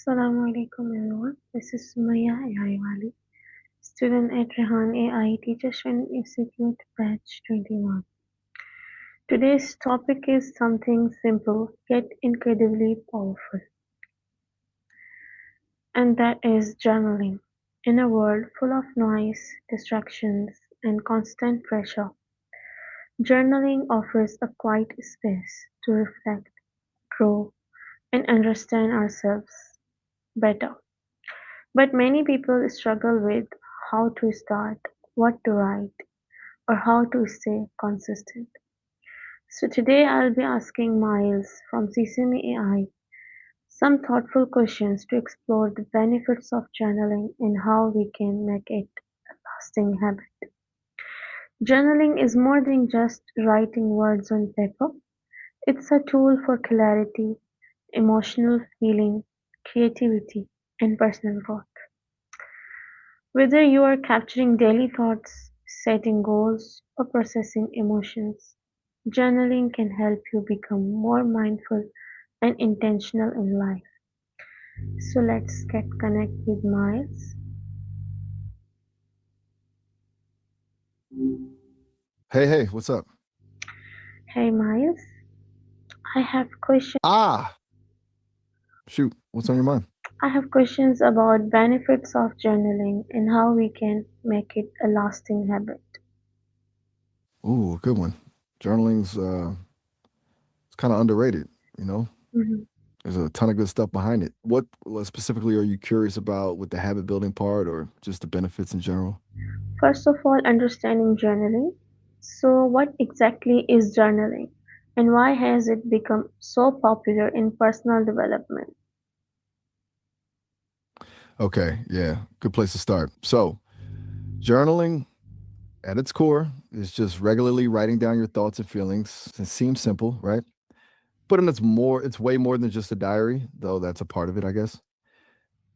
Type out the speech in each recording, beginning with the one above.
Assalamu alaikum everyone. This is Sumaya AI Wali, student at Rehan AI Teachers Training Institute, batch 21. Today's topic is something simple yet incredibly powerful, and that is journaling. In a world full of noise, distractions, and constant pressure, journaling offers a quiet space to reflect, grow, and understand ourselves better. But many people struggle with how to start, what to write, or how to stay consistent. So today I'll be asking Miles from Sesame AI some thoughtful questions to explore the benefits of journaling and how we can make it a lasting habit. Journaling is more than just writing words on paper. It's a tool for clarity, emotional feeling, creativity, and personal growth. Whether you are capturing daily thoughts, setting goals, or processing emotions, journaling can help you become more mindful and intentional in life. So let's get connected with Miles. Hey, hey, what's up? Hey Miles, I have questions. Ah, shoot, what's on your mind? I have questions about benefits of journaling and how we can make it a lasting habit. Ooh, good one. Journaling's it's kind of underrated. You know, Mhm. there's a ton of good stuff behind it. What specifically are you curious about with the habit building part, or just the benefits in general? First of all, understanding journaling. So, what exactly is journaling and why has it become so popular in personal development? Okay, yeah, good place to start. So, journaling at its core is just regularly writing down your thoughts and feelings. It seems simple, right? But it's way more than just a diary, though that's a part of it, I guess.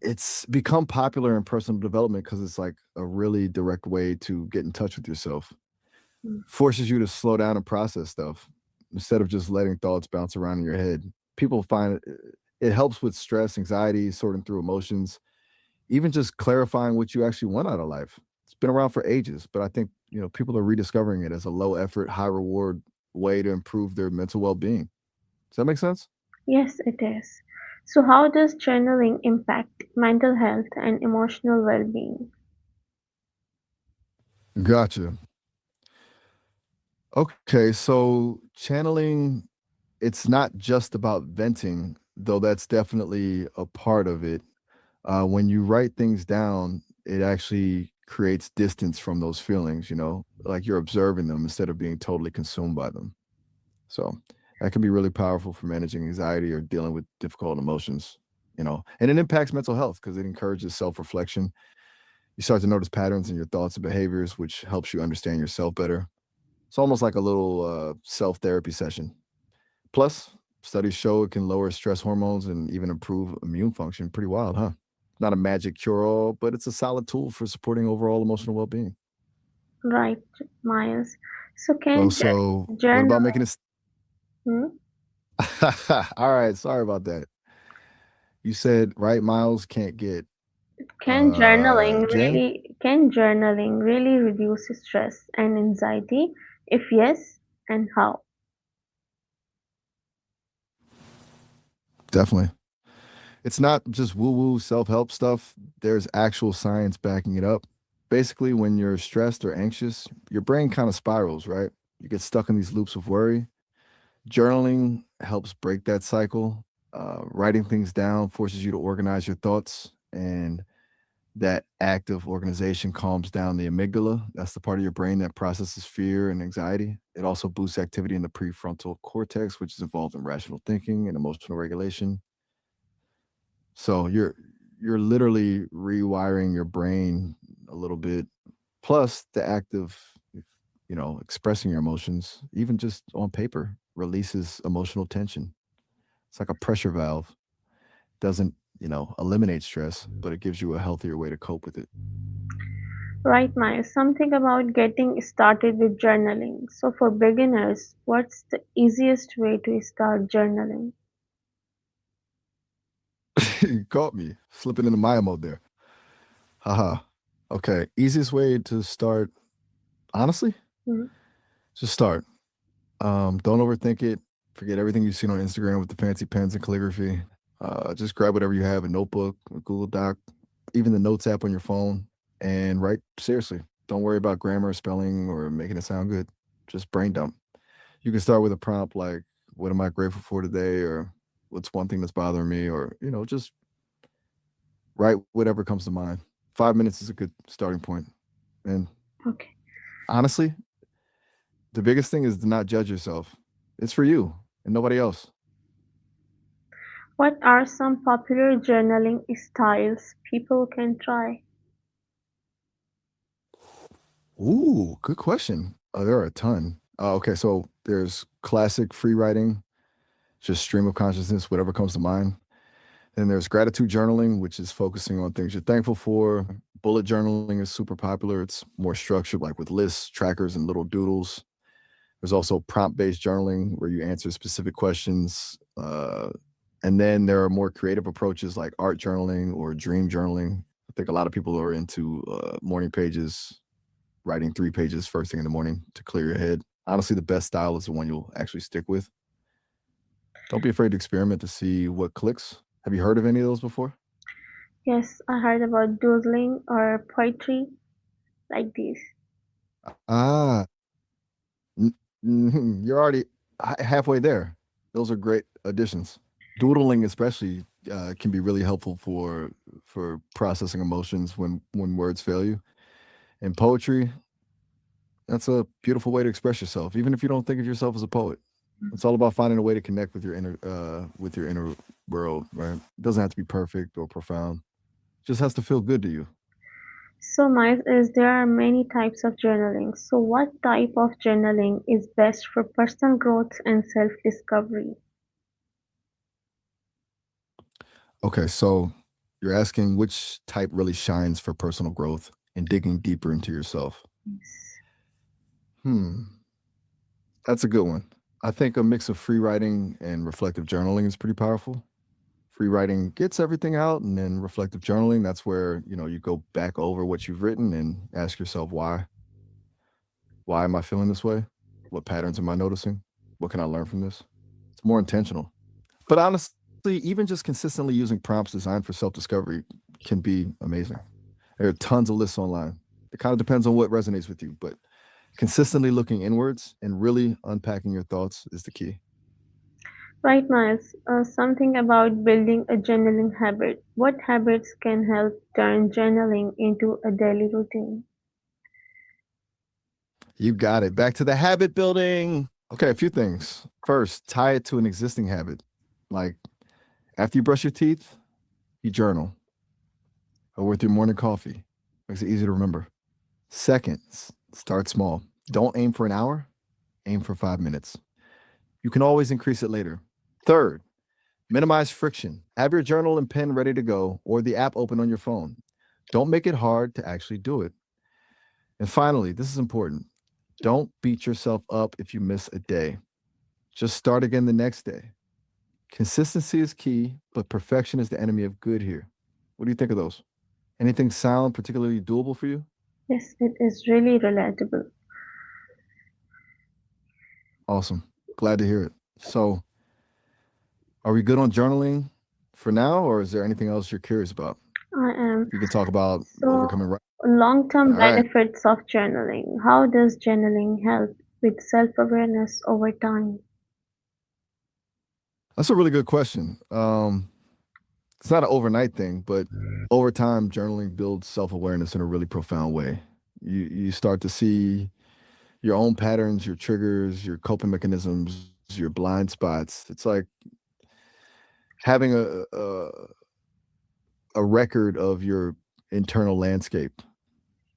It's become popular in personal development because it's like a really direct way to get in touch with yourself. Mm. Forces you to slow down and process stuff instead of just letting thoughts bounce around in your head. People find it helps with stress, anxiety, sorting through emotions, even just clarifying what you actually want out of life. It's been around for ages, but I think, people are rediscovering it as a low effort, high reward way to improve their mental well-being. Does that make sense? Yes, it is. So, how does journaling impact mental health and emotional well being? Gotcha. Okay, so channeling, it's not just about venting, though that's definitely a part of it. When you write things down, it actually creates distance from those feelings, like you're observing them instead of being totally consumed by them. So that can be really powerful for managing anxiety or dealing with difficult emotions, and it impacts mental health because it encourages self reflection. You start to notice patterns in your thoughts and behaviors, which helps you understand yourself better. It's almost like a little self therapy session. Plus, studies show it can lower stress hormones and even improve immune function. Pretty wild, huh? Not a magic cure all, but it's a solid tool for supporting overall emotional well being. Right, Miles. So, Oh, can so what journal, about making this? hmm? All right, sorry about that. You said, right, Miles can't get jammed? Can journaling really reduce stress and anxiety? If yes, and how? Definitely. It's not just woo woo self help stuff, there's actual science backing it up. Basically, when you're stressed or anxious, your brain kind of spirals, right? You get stuck in these loops of worry. Journaling helps break that cycle. Writing things down forces you to organize your thoughts, and that act of organization calms down the amygdala. That's the part of your brain that processes fear and anxiety. It also boosts activity in the prefrontal cortex, which is involved in rational thinking and emotional regulation. So you're literally rewiring your brain a little bit. Plus, the act of expressing your emotions, even just on paper, releases emotional tension. It's like a pressure valve. Doesn't eliminate stress, but it gives you a healthier way to cope with it. Right, Maya. Something about getting started with journaling. So, for beginners, what's the easiest way to start journaling? You caught me slipping into Maya mode there. Haha. Okay. Easiest way to start, honestly, Mhm. just start. Don't overthink it. Forget everything you've seen on Instagram with the fancy pens and calligraphy. Just grab whatever you have, a notebook, a Google Doc, even the notes app on your phone, and write seriously. Don't worry about grammar, spelling, or making it sound good. Just brain dump. You can start with a prompt like, "What am I grateful for today?" or "What's one thing that's bothering me?" or just write whatever comes to mind. 5 minutes is a good starting point. And Okay. honestly, the biggest thing is to not judge yourself. It's for you and nobody else. What are some popular journaling styles people can try? Ooh, good question. There are a ton. Okay, so there's classic free writing, just stream of consciousness, whatever comes to mind. Then there's gratitude journaling, which is focusing on things you're thankful for. Bullet journaling is super popular. It's more structured, like with lists, trackers, and little doodles. There's also prompt based journaling where you answer specific questions. And then there are more creative approaches like art journaling or dream journaling. I think a lot of people are into morning pages, writing 3 pages first thing in the morning to clear your head. Honestly, the best style is the one you'll actually stick with. Don't be afraid to experiment to see what clicks. Have you heard of any of those before? Yes, I heard about doodling or poetry like this. Ah, you're already halfway there. Those are great additions. Doodling, especially, can be really helpful for processing emotions when words fail you. And poetry, that's a beautiful way to express yourself, even if you don't think of yourself as a poet. It's all about finding a way to connect with your inner world, right? It doesn't have to be perfect or profound. It just has to feel good to you. So, Miles, is there are many types of journaling. So, what type of journaling is best for personal growth and self-discovery? Okay, so you're asking which type really shines for personal growth and digging deeper into yourself. Yes. Hmm, that's a good one. I think a mix of free writing and reflective journaling is pretty powerful. Free writing gets everything out, and then reflective journaling, that's where, you go back over what you've written and ask yourself why. Why am I feeling this way? What patterns am I noticing? What can I learn from this? It's more intentional. But honestly, even just consistently using prompts designed for self-discovery can be amazing. There are tons of lists online. It kind of depends on what resonates with you, but consistently looking inwards and really unpacking your thoughts is the key. Right, Miles. Something about building a journaling habit. What habits can help turn journaling into a daily routine? You got it. Back to the habit building. Okay, a few things. First, tie it to an existing habit. Like after you brush your teeth, you journal or with your morning coffee. Makes it easy to remember. Second, start small. Don't aim for an hour, aim for 5 minutes. You can always increase it later. Third, minimize friction. Have your journal and pen ready to go or the app open on your phone. Don't make it hard to actually do it. And finally, this is important. Don't beat yourself up if you miss a day. Just start again the next day. Consistency is key, but perfection is the enemy of good here. What do you think of those? Anything sound particularly doable for you? Yes, it is really relatable. Awesome. Glad to hear it. So, are we good on journaling for now, or is there anything else you're curious about? I am. We can talk about So, overcoming. long-term All right. benefits of journaling. How does journaling help with self-awareness over time? That's a really good question. It's not an overnight thing, but over time, journaling builds self awareness in a really profound way. You start to see your own patterns, your triggers, your coping mechanisms, your blind spots. It's like having a record of your internal landscape.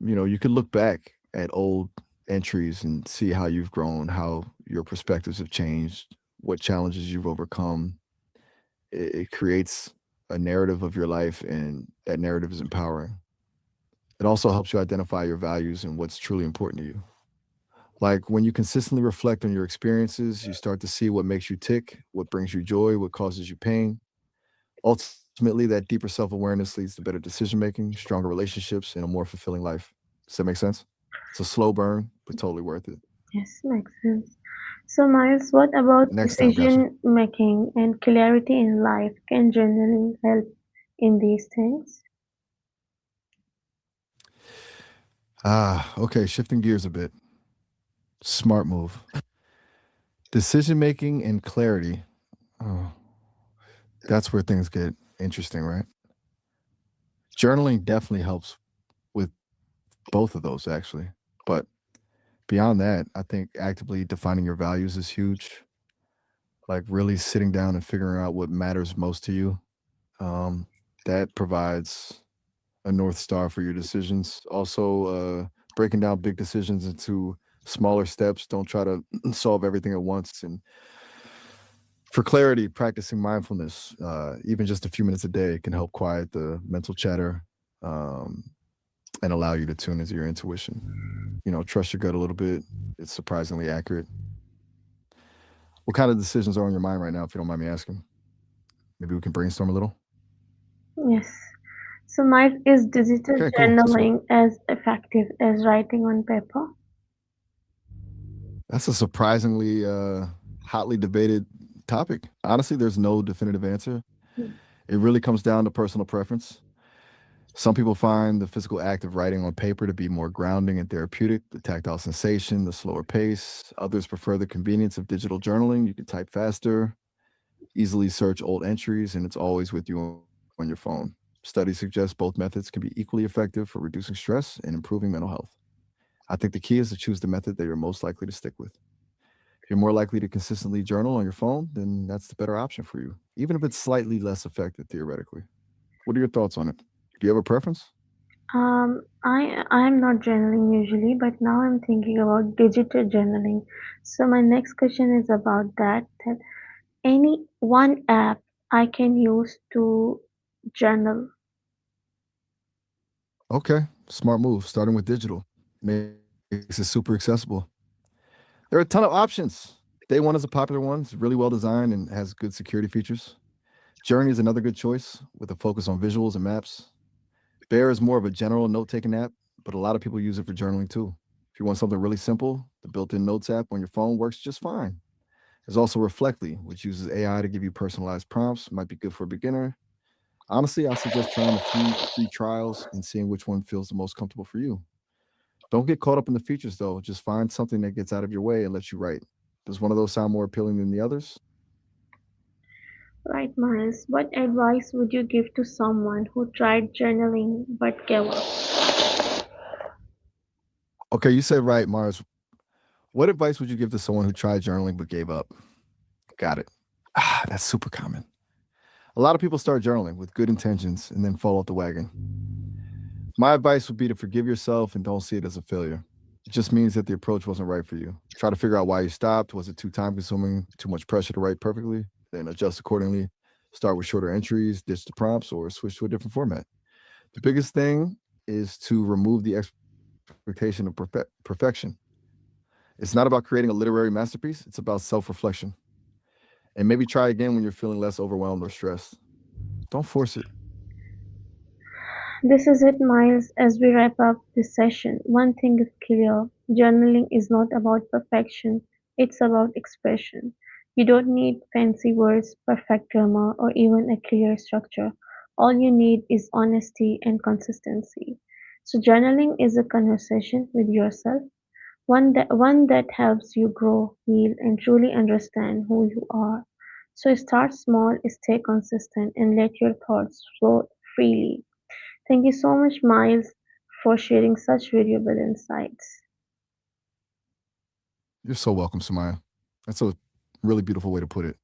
You could look back at old entries and see how you've grown, how your perspectives have changed, what challenges you've overcome. It creates a narrative of your life, and that narrative is empowering. It also helps you identify your values and what's truly important to you. Like when you consistently reflect on your experiences, you start to see what makes you tick, what brings you joy, what causes you pain. Ultimately, that deeper self awareness leads to better decision making, stronger relationships, and a more fulfilling life. Does that make sense? It's a slow burn, but totally worth it. Yes, makes sense. So, Miles, what about Next time, gotcha. decision making and clarity in life? Can journaling help in these things? Okay, shifting gears a bit. Smart move. Decision making and clarity. Oh, that's where things get interesting, right? Journaling definitely helps with both of those, actually. But beyond that, I think actively defining your values is huge. Like really sitting down and figuring out what matters most to you. Um, that provides a north star for your decisions. Also, breaking down big decisions into smaller steps. Don't try to solve everything at once. And for clarity, practicing mindfulness, even just a few minutes a day, can help quiet the mental chatter um, and allow you to tune into your intuition. Trust your gut a little bit. It's surprisingly accurate. What kind of decisions are on your mind right now, if you don't mind me asking? Maybe we can brainstorm a little. Yes. So, Miles, is digital Okay, cool. So journaling as effective as writing on paper? that's a surprisingly hotly debated topic. Honestly, there's no definitive answer. It really comes down to personal preference. Some people find the physical act of writing on paper to be more grounding and therapeutic, the tactile sensation, the slower pace. Others prefer the convenience of digital journaling. You can type faster, easily search old entries, and it's always with you on your phone. Studies suggest both methods can be equally effective for reducing stress and improving mental health. I think the key is to choose the method that you're most likely to stick with. If you're more likely to consistently journal on your phone, then that's the better option for you, even if it's slightly less effective theoretically. What are your thoughts on it? Do you have a preference? I'm not journaling usually, but now I'm thinking about digital journaling. So my next question is about that. That any one app I can use to journal. Okay, smart move. Starting with digital makes it super accessible. There are a ton of options. Day one is a popular one. It's really well designed and has good security features. Journey is another good choice with a focus on visuals and maps. Bear is more of a general note taking app, but a lot of people use it for journaling too. If you want something really simple, the built in Notes app on your phone works just fine. There's also Reflectly, which uses AI to give you personalized prompts, might be good for a beginner. Honestly, I suggest trying a few free trials and seeing which one feels the most comfortable for you. Don't get caught up in the features though. Just find something that gets out of your way and lets you write. Does one of those sound more appealing than the others? Right, Miles. What advice would you give to someone who tried journaling but gave up? Okay, you said right, Mars. What advice would you give to someone who tried journaling but gave up? Got it. That's super common. A lot of people start journaling with good intentions and then fall off the wagon. My advice would be to forgive yourself and don't see it as a failure. It just means that the approach wasn't right for you. Try to figure out why you stopped. Was it too time consuming, too much pressure to write perfectly? Then adjust accordingly. Start with shorter entries, ditch the prompts, or switch to a different format. The biggest thing is to remove the expectation of perfection. It's not about creating a literary masterpiece, it's about self reflection. And maybe try again when you're feeling less overwhelmed or stressed. Don't force it. This is it, Miles. As we wrap up this session, one thing is clear: journaling is not about perfection, it's about expression. You don't need fancy words, perfect grammar, or even a clear structure. All you need is honesty and consistency. So, journaling is a conversation with yourself, one that helps you grow, heal, and truly understand who you are. So, start small, stay consistent, and let your thoughts flow freely. Thank you so much, Miles, for sharing such valuable insights. You're so welcome, Samaya. That's a really beautiful way to put it.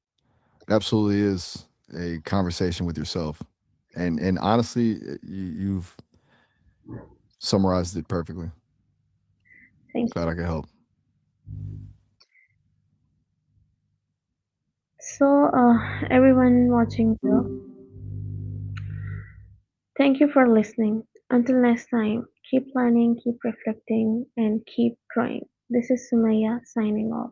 It absolutely is a conversation with yourself. And honestly, you've summarized it perfectly. Thank Glad you. I could help. So, everyone watching here, thank you for listening. Until next time, keep learning, keep reflecting, and keep growing. This is Sumaya signing off.